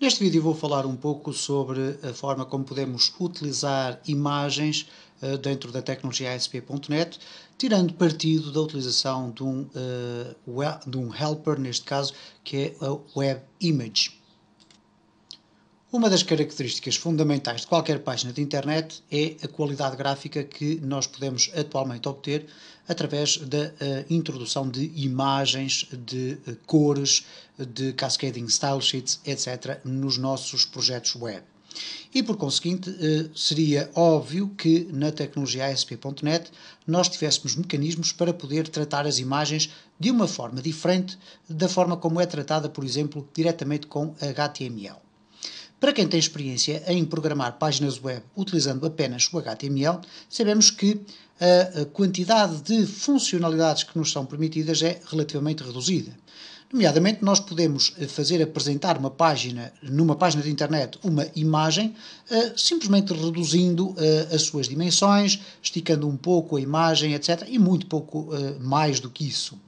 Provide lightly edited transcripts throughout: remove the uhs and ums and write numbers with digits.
Neste vídeo vou falar um pouco sobre a forma como podemos utilizar imagens dentro da tecnologia ASP.NET, tirando partido da utilização de um helper, neste caso, que é a Web Image. Uma das características fundamentais de qualquer página de internet é a qualidade gráfica que nós podemos atualmente obter através da introdução de imagens, de cores, de cascading style sheets, etc. nos nossos projetos web. E por conseguinte, seria óbvio que na tecnologia ASP.NET nós tivéssemos mecanismos para poder tratar as imagens de uma forma diferente da forma como é tratada, por exemplo, diretamente com HTML. Para quem tem experiência em programar páginas web utilizando apenas o HTML, sabemos que a quantidade de funcionalidades que nos são permitidas é relativamente reduzida. Nomeadamente, nós podemos fazer apresentar numa página de internet uma imagem, simplesmente reduzindo as suas dimensões, esticando um pouco a imagem, etc. E muito pouco mais do que isso.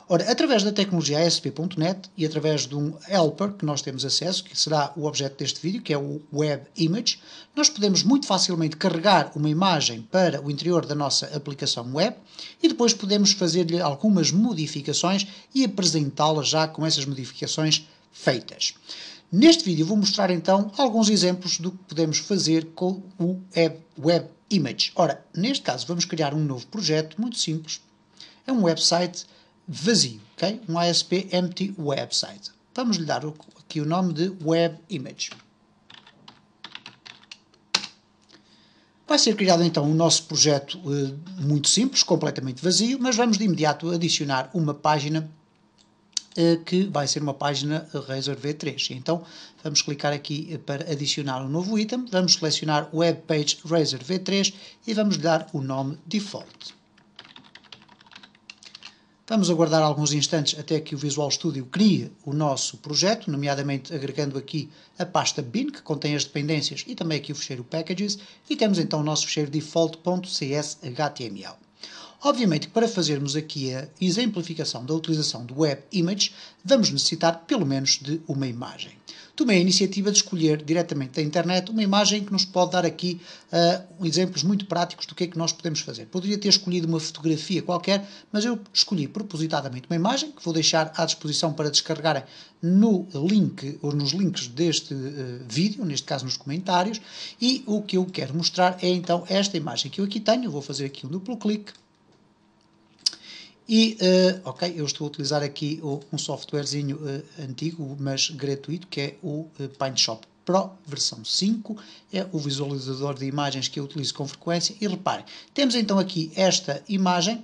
Ora, através da tecnologia ASP.NET e através de um helper que nós temos acesso, que será o objeto deste vídeo, que é o Web Image, nós podemos muito facilmente carregar uma imagem para o interior da nossa aplicação web e depois podemos fazer-lhe algumas modificações e apresentá-la já com essas modificações feitas. Neste vídeo vou mostrar então alguns exemplos do que podemos fazer com o Web Image. Ora, neste caso vamos criar um novo projeto muito simples. É um website vazio, ok? Um ASP Empty Website. Vamos lhe dar aqui o nome de Web Image. Vai ser criado então o nosso projeto muito simples, completamente vazio, mas vamos de imediato adicionar uma página que vai ser uma página Razor V3. Então vamos clicar aqui para adicionar um novo item, vamos selecionar Web Page Razor V3 e vamos lhe dar o nome Default. Vamos aguardar alguns instantes até que o Visual Studio crie o nosso projeto, nomeadamente agregando aqui a pasta bin, que contém as dependências, e também aqui o ficheiro packages, e temos então o nosso ficheiro default.cshtml. Obviamente que para fazermos aqui a exemplificação da utilização do Web Image, vamos necessitar pelo menos de uma imagem. Tomei a iniciativa de escolher diretamente da internet uma imagem que nos pode dar aqui exemplos muito práticos do que é que nós podemos fazer. Poderia ter escolhido uma fotografia qualquer, mas eu escolhi propositadamente uma imagem que vou deixar à disposição para descarregarem no link ou nos links deste vídeo, neste caso nos comentários, e o que eu quero mostrar é então esta imagem que eu aqui tenho. Eu vou fazer aqui um duplo clique. E, ok, eu estou a utilizar aqui um softwarezinho antigo, mas gratuito, que é o PaintShop Pro, versão 5, é o visualizador de imagens que eu utilizo com frequência, e reparem, temos então aqui esta imagem,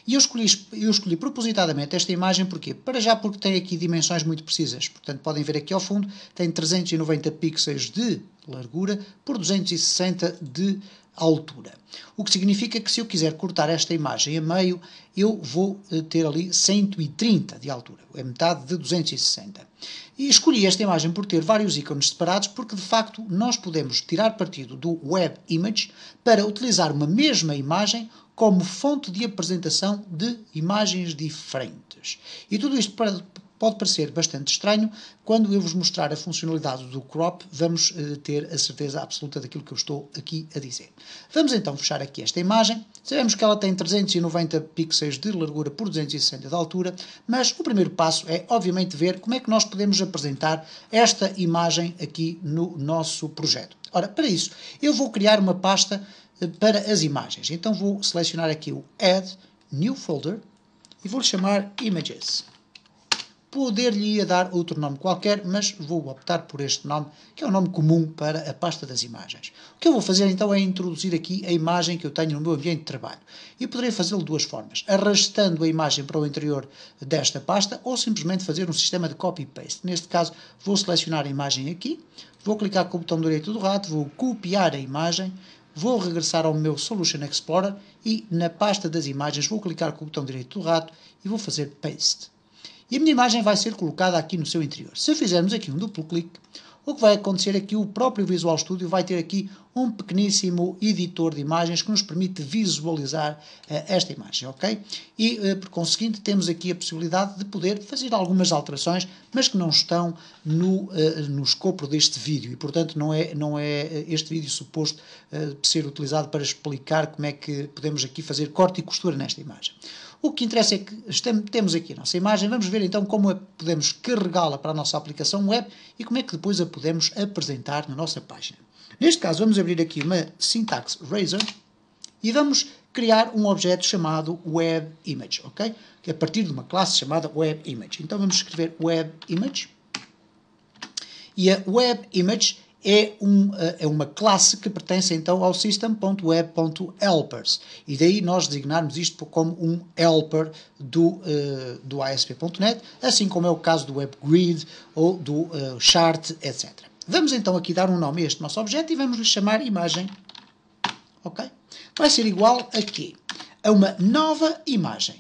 e eu escolhi propositadamente esta imagem, porquê? Para já porque tem aqui dimensões muito precisas, portanto podem ver aqui ao fundo, tem 390 pixels de largura por 260 de altura. O que significa que se eu quiser cortar esta imagem a meio, eu vou ter ali 130 de altura, é metade de 260. E escolhi esta imagem por ter vários ícones separados, porque de facto nós podemos tirar partido do Web Image para utilizar uma mesma imagem como fonte de apresentação de imagens diferentes. E tudo isto pode parecer bastante estranho. Quando eu vos mostrar a funcionalidade do crop, vamos ter a certeza absoluta daquilo que eu estou aqui a dizer. Vamos então fechar aqui esta imagem. Sabemos que ela tem 390 pixels de largura por 260 de altura, mas o primeiro passo é, obviamente, ver como é que nós podemos apresentar esta imagem aqui no nosso projeto. Ora, para isso, eu vou criar uma pasta para as imagens. Então vou selecionar aqui o Add New Folder e vou-lhe chamar Images. Poder-lhe dar outro nome qualquer, mas vou optar por este nome, que é o nome comum para a pasta das imagens. O que eu vou fazer então é introduzir aqui a imagem que eu tenho no meu ambiente de trabalho. E poderei fazê-lo de duas formas, arrastando a imagem para o interior desta pasta ou simplesmente fazer um sistema de copy-paste. Neste caso, vou selecionar a imagem aqui, vou clicar com o botão direito do rato, vou copiar a imagem, vou regressar ao meu Solution Explorer e na pasta das imagens vou clicar com o botão direito do rato e vou fazer Paste. E a minha imagem vai ser colocada aqui no seu interior. Se fizermos aqui um duplo clique, o que vai acontecer é que o próprio Visual Studio vai ter aqui um pequeníssimo editor de imagens que nos permite visualizar esta imagem, ok? E, por conseguinte, temos aqui a possibilidade de poder fazer algumas alterações, mas que não estão no escopo deste vídeo e, portanto, não é este vídeo suposto ser utilizado para explicar como é que podemos aqui fazer corte e costura nesta imagem. O que interessa é que temos aqui a nossa imagem, vamos ver então como podemos carregá-la para a nossa aplicação web e como é que depois a podemos apresentar na nossa página. Neste caso vamos abrir aqui uma Syntax Razor e vamos criar um objeto chamado WebImage, ok? Que é a partir de uma classe chamada WebImage. Então vamos escrever WebImage e a WebImage é uma classe que pertence então ao system.web.helpers e daí nós designarmos isto como um helper do ASP.NET, assim como é o caso do WebGrid ou do Chart, etc. Vamos então aqui dar um nome a este nosso objeto e vamos lhe chamar imagem, ok? Vai ser igual a quê? A uma nova imagem,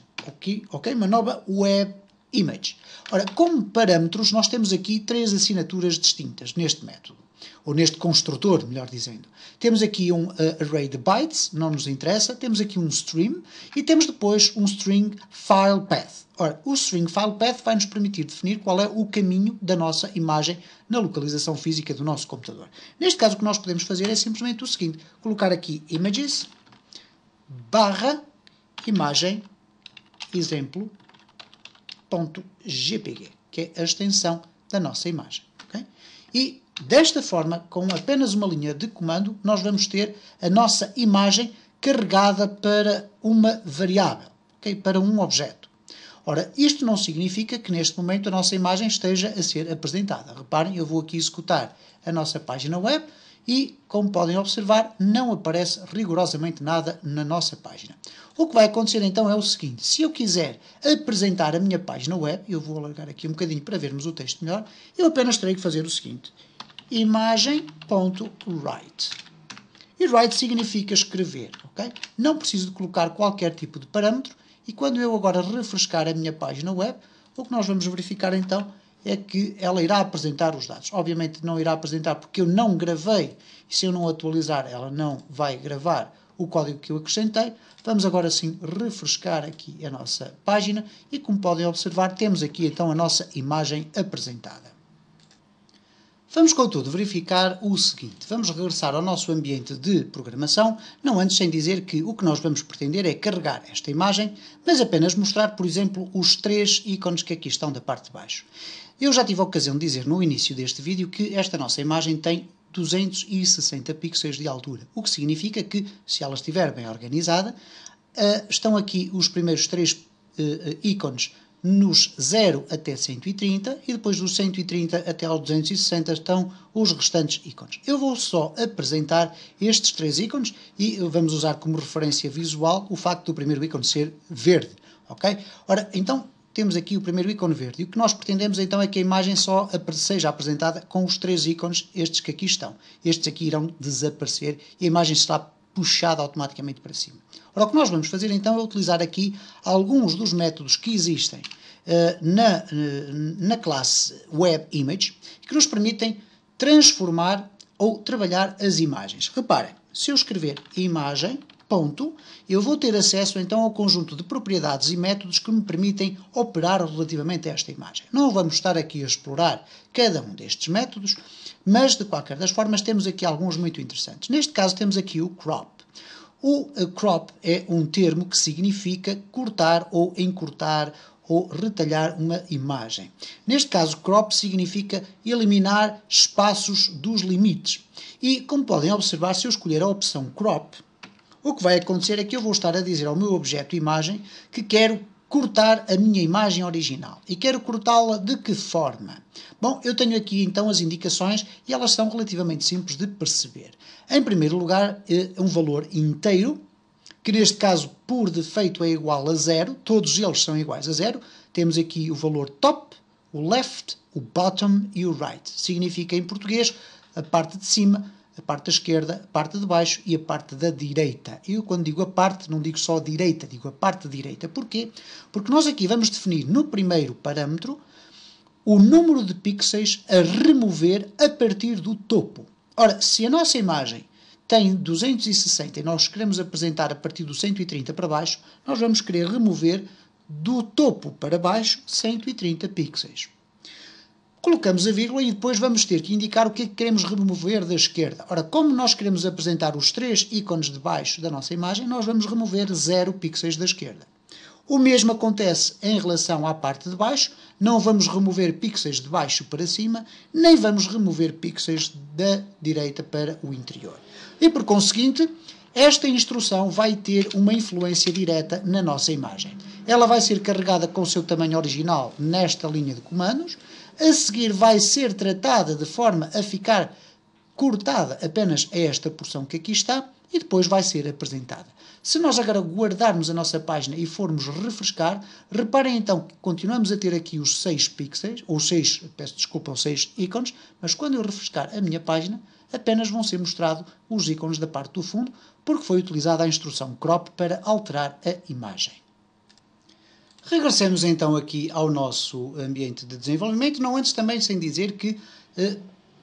ok? Uma nova WebImage. Ora, como parâmetros nós temos aqui 3 assinaturas distintas neste método. Ou neste construtor, melhor dizendo. Temos aqui um array de bytes, não nos interessa, temos aqui um stream e temos depois um string file path. Ora, o string file path vai nos permitir definir qual é o caminho da nossa imagem na localização física do nosso computador. Neste caso o que nós podemos fazer é simplesmente o seguinte, colocar aqui images barra imagem exemplo.jpg, que é a extensão da nossa imagem. Okay? E desta forma, com apenas uma linha de comando, nós vamos ter a nossa imagem carregada para uma variável, okay? Para um objeto. Ora, isto não significa que neste momento a nossa imagem esteja a ser apresentada. Reparem, eu vou aqui executar a nossa página web e, como podem observar, não aparece rigorosamente nada na nossa página. O que vai acontecer então é o seguinte, se eu quiser apresentar a minha página web, eu vou alargar aqui um bocadinho para vermos o texto melhor, eu apenas terei que fazer o seguinte, imagem.write. E write significa escrever, ok? Não preciso de colocar qualquer tipo de parâmetro e quando eu agora refrescar a minha página web, o que nós vamos verificar então é que ela irá apresentar os dados. Obviamente não irá apresentar porque eu não gravei e se eu não atualizar ela não vai gravar o código que eu acrescentei. Vamos agora sim refrescar aqui a nossa página e como podem observar temos aqui então a nossa imagem apresentada. Vamos, contudo, verificar o seguinte. Vamos regressar ao nosso ambiente de programação, não antes sem dizer que o que nós vamos pretender é carregar esta imagem, mas apenas mostrar, por exemplo, os 3 ícones que aqui estão da parte de baixo. Eu já tive a ocasião de dizer no início deste vídeo que esta nossa imagem tem 260 pixels de altura, o que significa que, se ela estiver bem organizada, estão aqui os primeiros 3 ícones nos 0 até 130 e depois dos 130 até aos 260 estão os restantes ícones. Eu vou só apresentar estes 3 ícones e vamos usar como referência visual o facto do primeiro ícone ser verde, ok? Ora, então temos aqui o primeiro ícone verde e o que nós pretendemos então é que a imagem só seja apresentada com os 3 ícones, estes que aqui estão. Estes aqui irão desaparecer e a imagem será puxada automaticamente para cima. Ora, o que nós vamos fazer então é utilizar aqui alguns dos métodos que existem na classe WebImage que nos permitem transformar ou trabalhar as imagens. Reparem, se eu escrever imagem, ponto, eu vou ter acesso então ao conjunto de propriedades e métodos que me permitem operar relativamente a esta imagem. Não vamos estar aqui a explorar cada um destes métodos, mas de qualquer das formas temos aqui alguns muito interessantes. Neste caso temos aqui o crop. O crop é um termo que significa cortar ou encurtar ou retalhar uma imagem. Neste caso, crop significa eliminar espaços dos limites. E, como podem observar, se eu escolher a opção crop, o que vai acontecer é que eu vou estar a dizer ao meu objeto imagem que quero cortar a minha imagem original. E quero cortá-la de que forma? Bom, eu tenho aqui então as indicações e elas são relativamente simples de perceber. Em primeiro lugar, um valor inteiro, que neste caso por defeito é igual a 0, todos eles são iguais a 0. Temos aqui o valor top, o left, o bottom e o right. Significa em português a parte de cima, a parte da esquerda, a parte de baixo e a parte da direita. Eu quando digo a parte não digo só a direita, digo a parte direita. Porquê? Porque nós aqui vamos definir no primeiro parâmetro o número de pixels a remover a partir do topo. Ora, se a nossa imagem tem 260 e nós queremos apresentar a partir do 130 para baixo, nós vamos querer remover do topo para baixo 130 pixels. Colocamos a vírgula e depois vamos ter que indicar o que é que queremos remover da esquerda. Ora, como nós queremos apresentar os 3 ícones de baixo da nossa imagem, nós vamos remover 0 pixels da esquerda. O mesmo acontece em relação à parte de baixo, não vamos remover pixels de baixo para cima, nem vamos remover pixels da direita para o interior. E por conseguinte, esta instrução vai ter uma influência direta na nossa imagem. Ela vai ser carregada com o seu tamanho original nesta linha de comandos, a seguir vai ser tratada de forma a ficar cortada apenas a esta porção que aqui está e depois vai ser apresentada. Se nós agora guardarmos a nossa página e formos refrescar, reparem então que continuamos a ter aqui os 6 pixels, ou 6, peço desculpa, os 6 ícones, mas quando eu refrescar a minha página, apenas vão ser mostrados os ícones da parte do fundo, porque foi utilizada a instrução crop para alterar a imagem. Regressemos então aqui ao nosso ambiente de desenvolvimento, não antes também sem dizer que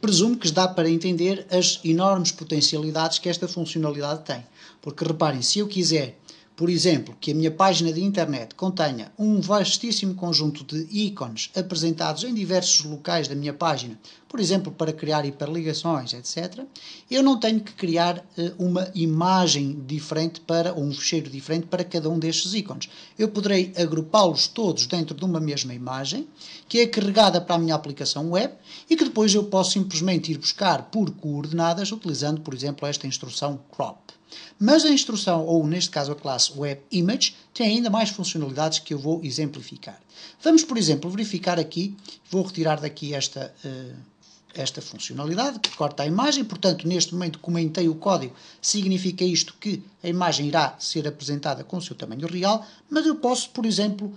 presumo que dá para entender as enormes potencialidades que esta funcionalidade tem. Porque reparem, se eu quiser, por exemplo, que a minha página de internet contenha um vastíssimo conjunto de ícones apresentados em diversos locais da minha página, por exemplo, para criar hiperligações, etc., eu não tenho que criar uma imagem diferente ou um fecheiro diferente para cada um destes ícones. Eu poderei agrupá-los todos dentro de uma mesma imagem, que é carregada para a minha aplicação web e que depois eu posso simplesmente ir buscar por coordenadas utilizando, por exemplo, esta instrução crop. Mas a instrução, ou neste caso a classe WebImage, tem ainda mais funcionalidades que eu vou exemplificar. Vamos, por exemplo, verificar aqui, vou retirar daqui esta funcionalidade que corta a imagem, portanto, neste momento comentei o código, significa isto que a imagem irá ser apresentada com o seu tamanho real, mas eu posso, por exemplo,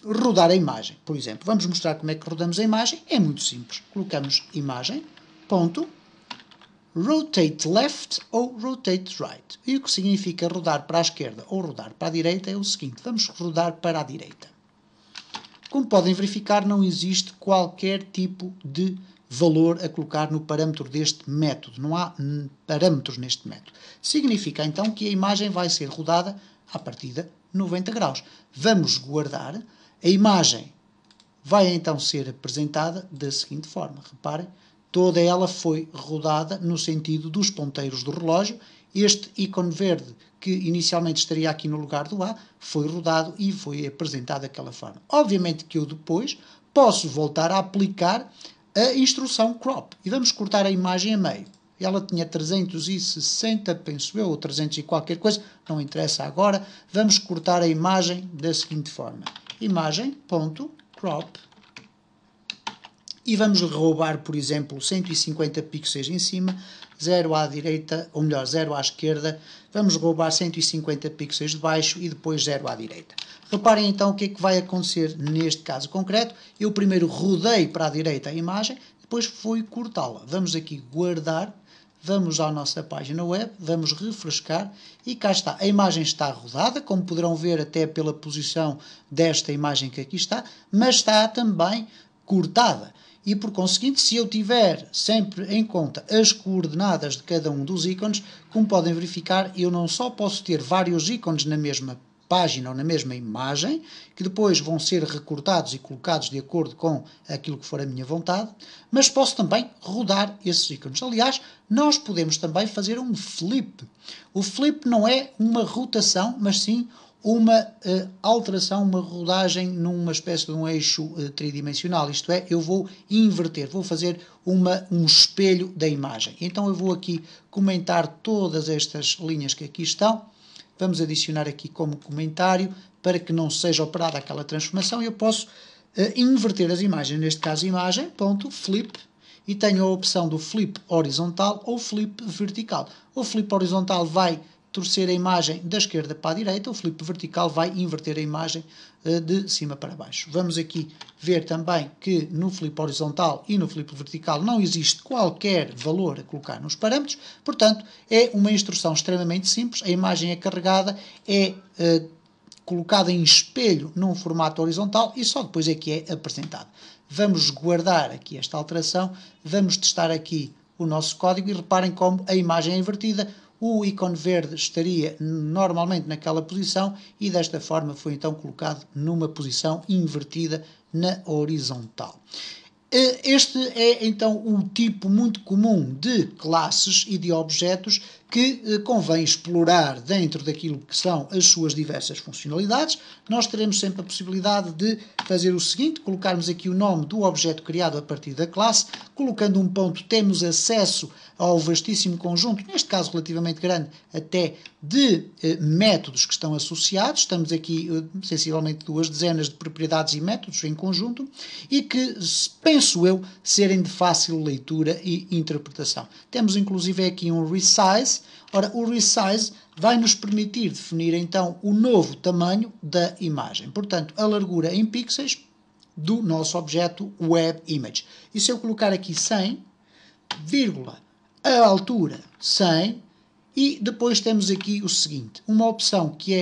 rodar a imagem. Por exemplo, vamos mostrar como é que rodamos a imagem, é muito simples. Colocamos imagem, ponto, rotate left ou rotate right. E o que significa rodar para a esquerda ou rodar para a direita é o seguinte, vamos rodar para a direita. Como podem verificar, não existe qualquer tipo de valor a colocar no parâmetro deste método. Não há parâmetros neste método. Significa então que a imagem vai ser rodada à partida 90 graus. Vamos guardar. A imagem vai então ser apresentada da seguinte forma. Reparem, toda ela foi rodada no sentido dos ponteiros do relógio. Este ícone verde, que inicialmente estaria aqui no lugar do A, foi rodado e foi apresentado daquela forma. Obviamente que eu depois posso voltar a aplicar a instrução crop. E vamos cortar a imagem a meio. Ela tinha 360, penso eu, ou 300 e qualquer coisa, não interessa agora. Vamos cortar a imagem da seguinte forma. Imagem.crop. E vamos roubar, por exemplo, 150 pixels em cima, 0 à direita, ou melhor, 0 à esquerda. Vamos roubar 150 pixels de baixo e depois 0 à direita. Reparem então o que é que vai acontecer neste caso concreto. Eu primeiro rodei para a direita a imagem, depois fui cortá-la. Vamos aqui guardar, vamos à nossa página web, vamos refrescar e cá está. A imagem está rodada, como poderão ver até pela posição desta imagem que aqui está, mas está também cortada. E, por conseguinte, se eu tiver sempre em conta as coordenadas de cada um dos ícones, como podem verificar, eu não só posso ter vários ícones na mesma página ou na mesma imagem, que depois vão ser recortados e colocados de acordo com aquilo que for a minha vontade, mas posso também rodar esses ícones. Aliás, nós podemos também fazer um flip. O flip não é uma rotação, mas sim uma alteração, uma rodagem numa espécie de um eixo tridimensional, isto é, eu vou inverter, vou fazer um espelho da imagem. Então eu vou aqui comentar todas estas linhas que aqui estão, vamos adicionar aqui como comentário, para que não seja operada aquela transformação, eu posso inverter as imagens, neste caso imagem.flip, e tenho a opção do flip horizontal ou flip vertical. O flip horizontal vai torcer a imagem da esquerda para a direita, o flip vertical vai inverter a imagem de cima para baixo. Vamos aqui ver também que no flip horizontal e no flip vertical não existe qualquer valor a colocar nos parâmetros, portanto é uma instrução extremamente simples, a imagem é carregada, é colocada em espelho num formato horizontal e só depois é que é apresentada. vamos guardar aqui esta alteração, vamos testar aqui o nosso código e reparem como a imagem é invertida, o ícone verde estaria normalmente naquela posição e desta forma foi então colocado numa posição invertida na horizontal. Este é então um tipo muito comum de classes e de objetos que convém explorar dentro daquilo que são as suas diversas funcionalidades. Nós teremos sempre a possibilidade de fazer o seguinte, colocarmos aqui o nome do objeto criado a partir da classe, colocando um ponto temos acesso ao vastíssimo conjunto, neste caso relativamente grande, até de métodos que estão associados. Estamos aqui sensivelmente 2 dezenas de propriedades e métodos em conjunto e que, penso eu, serem de fácil leitura e interpretação. Temos inclusive aqui um resize. Ora, o resize vai nos permitir definir então o novo tamanho da imagem. Portanto, a largura em pixels do nosso objeto web image. E se eu colocar aqui 100, vírgula, a altura 100, e depois temos aqui o seguinte, uma opção que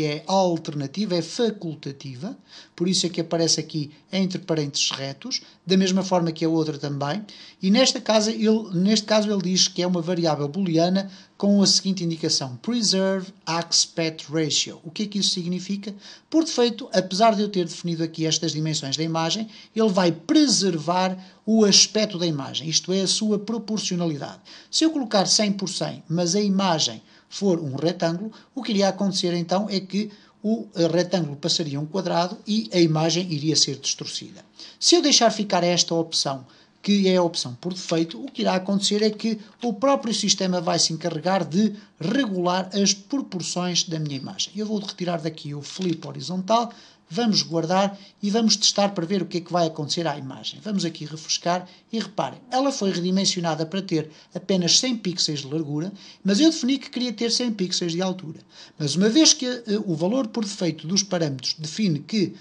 é alternativa, é facultativa, por isso é que aparece aqui entre parênteses retos, da mesma forma que a outra também, e neste caso ele diz que é uma variável booleana com a seguinte indicação, Preserve Aspect Ratio. O que é que isso significa? Por defeito, apesar de eu ter definido aqui estas dimensões da imagem, ele vai preservar o aspecto da imagem, isto é, a sua proporcionalidade. Se eu colocar 100 por 100, mas a imagem for um retângulo, o que iria acontecer então é que o retângulo passaria a um quadrado e a imagem iria ser distorcida. Se eu deixar ficar esta opção, que é a opção por defeito, o que irá acontecer é que o próprio sistema vai se encarregar de regular as proporções da minha imagem. Eu vou retirar daqui o flip horizontal, vamos guardar e vamos testar para ver o que é que vai acontecer à imagem. Vamos aqui refrescar e reparem, ela foi redimensionada para ter apenas 100 pixels de largura, mas eu defini que queria ter 100 pixels de altura. Mas uma vez que o valor por defeito dos parâmetros define que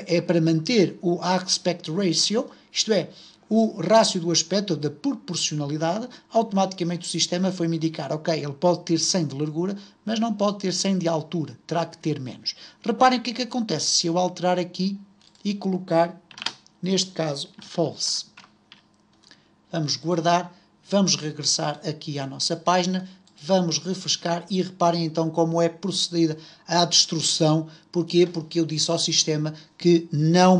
é para manter o aspect ratio, isto é, o rácio do aspecto, da proporcionalidade, automaticamente o sistema foi-me indicar, ok, ele pode ter 100 de largura, mas não pode ter 100 de altura, terá que ter menos. Reparem o que é que acontece se eu alterar aqui e colocar, neste caso, false. Vamos guardar, vamos regressar aqui à nossa página, vamos refrescar e reparem então como é procedida à destruição. Porquê? Porque eu disse ao sistema que não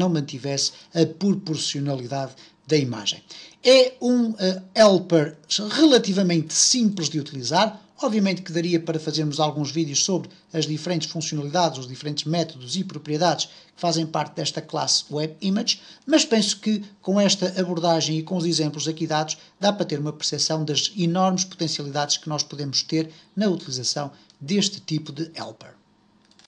mantivesse a proporcionalidade da imagem. É um helper relativamente simples de utilizar. Obviamente que daria para fazermos alguns vídeos sobre as diferentes funcionalidades, os diferentes métodos e propriedades que fazem parte desta classe Web Image, mas penso que com esta abordagem e com os exemplos aqui dados, dá para ter uma percepção das enormes potencialidades que nós podemos ter na utilização deste tipo de helper.